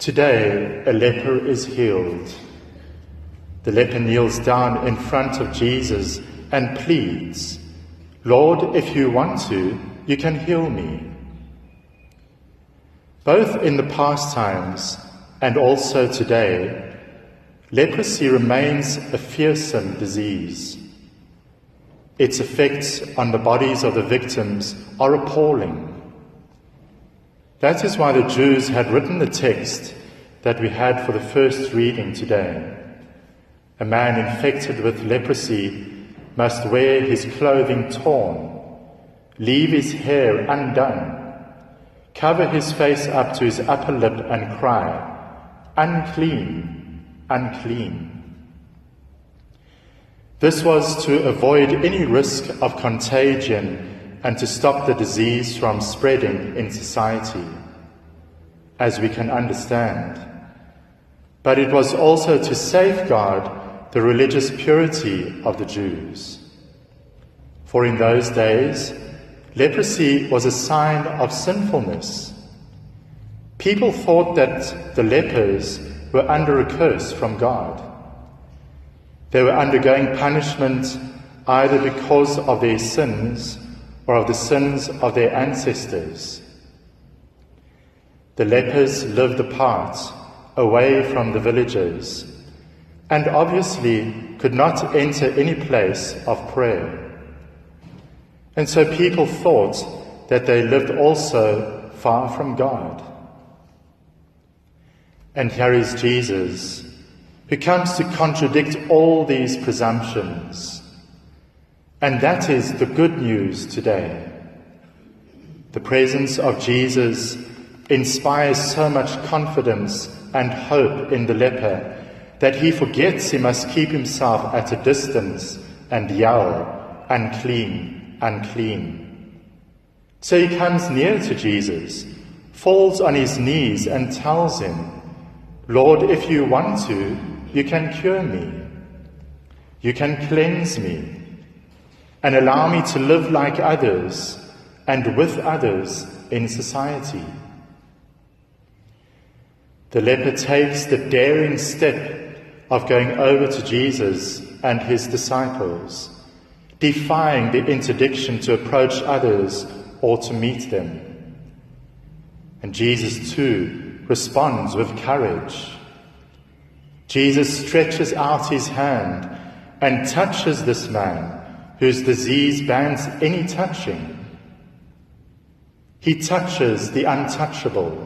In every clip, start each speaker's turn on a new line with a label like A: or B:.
A: Today, a leper is healed. The leper kneels down in front of Jesus and pleads, "Lord, if you want to, you can heal me." Both in the past times and also today, leprosy remains a fearsome disease. Its effects on the bodies of the victims are appalling. That is why the Jews had written the text that we had for the first reading today. A man infected with leprosy must wear his clothing torn, leave his hair undone, cover his face up to his upper lip and cry, "Unclean, unclean." This was to avoid any risk of contagion and to stop the disease from spreading in society, as we can understand. But it was also to safeguard the religious purity of the Jews. For in those days, leprosy was a sign of sinfulness. People thought that the lepers were under a curse from God. They were undergoing punishment either because of their sins or of the sins of their ancestors. The lepers lived apart, away from the villagers, and obviously could not enter any place of prayer. And so people thought that they lived also far from God. And here is Jesus, who comes to contradict all these presumptions. And that is the good news today. The presence of Jesus inspires so much confidence and hope in the leper that he forgets he must keep himself at a distance and yell, "Unclean, unclean." So he comes near to Jesus, falls on his knees and tells him, "Lord, if you want to, you can cure me. You can cleanse me and allow me to live like others and with others in society." The leper takes the daring step of going over to Jesus and his disciples, defying the interdiction to approach others or to meet them. And Jesus too responds with courage. Jesus stretches out his hand and touches this man whose disease bans any touching. He touches the untouchable.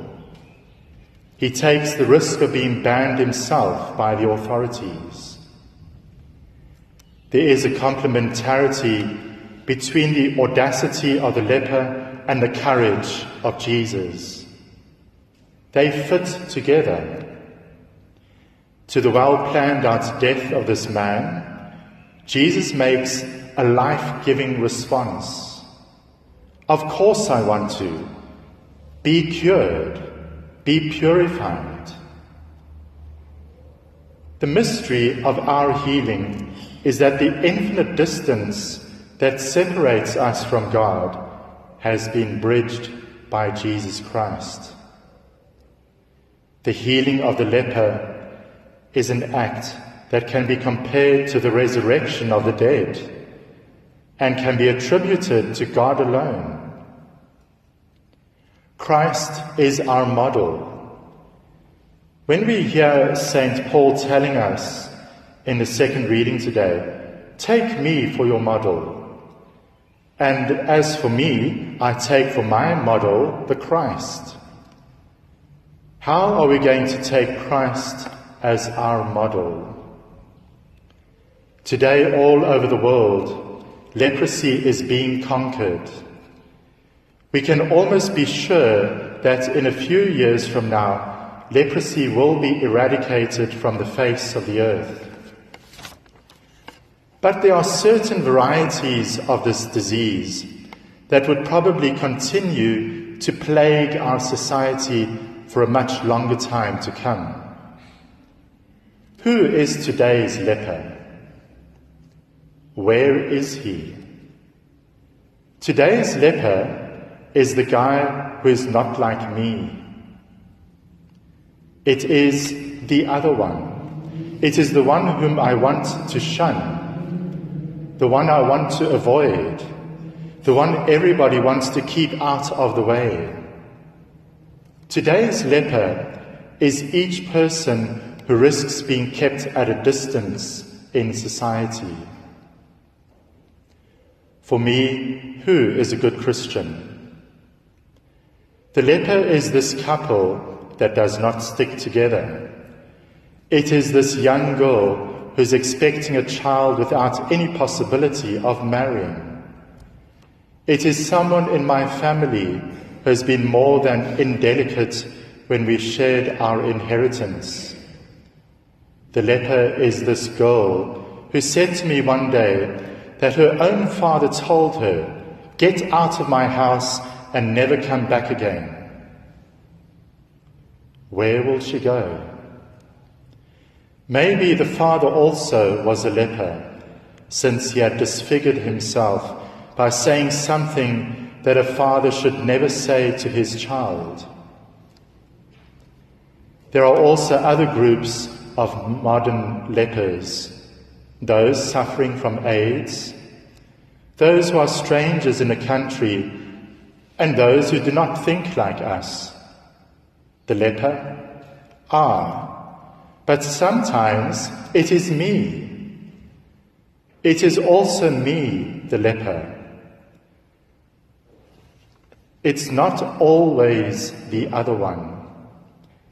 A: He takes the risk of being banned himself by the authorities. There is a complementarity between the audacity of the leper and the courage of Jesus. They fit together. To the well-planned out death of this man, Jesus makes a life-giving response. Of course I want to. Be cured. Be purified. The mystery of our healing is that the infinite distance that separates us from God has been bridged by Jesus Christ. The healing of the leper is an act that can be compared to the resurrection of the dead and can be attributed to God alone. Christ is our model. When we hear St. Paul telling us in the second reading today, "Take me for your model, and as for me, I take for my model the Christ." How are we going to take Christ as our model? Today, all over the world, leprosy is being conquered. We can almost be sure that in a few years from now, leprosy will be eradicated from the face of the earth. But there are certain varieties of this disease that would probably continue to plague our society for a much longer time to come. Who is today's leper? Where is he? Today's leper is the guy who is not like me. It is the other one. It is the one whom I want to shun, the one I want to avoid, the one everybody wants to keep out of the way. Today's leper is each person who risks being kept at a distance in society. For me, who is a good Christian? The leper is this couple that does not stick together. It is this young girl who's expecting a child without any possibility of marrying. It is someone in my family who has been more than indelicate when we shared our inheritance. The leper is this girl who said to me one day that her own father told her, "Get out of my house and never come back again." Where will she go? Maybe the father also was a leper, since he had disfigured himself by saying something that a father should never say to his child. There are also other groups of modern lepers, those suffering from AIDS, those who are strangers in a country, and those who do not think like us. The leper? But sometimes it is me. It is also me, the leper. It's not always the other one.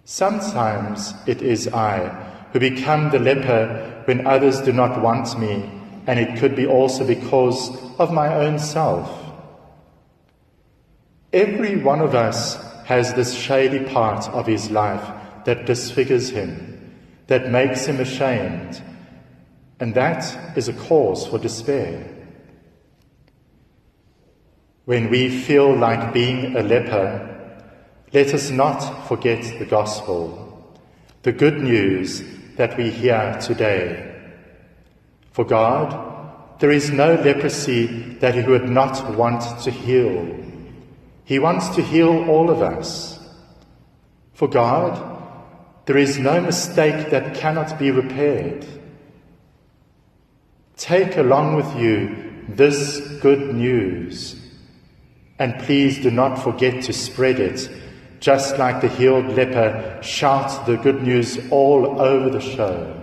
A: Sometimes it is I who become the leper when others do not want me, and it could be also because of my own self. Every one of us has this shady part of his life that disfigures him, that makes him ashamed, and that is a cause for despair. When we feel like being a leper, let us not forget the gospel, the good news that we hear today. For God, there is no leprosy that He would not want to heal. He wants to heal all of us. For God, there is no mistake that cannot be repaired. Take along with you this good news, and please do not forget to spread it, just like the healed leper shouts the good news all over the show.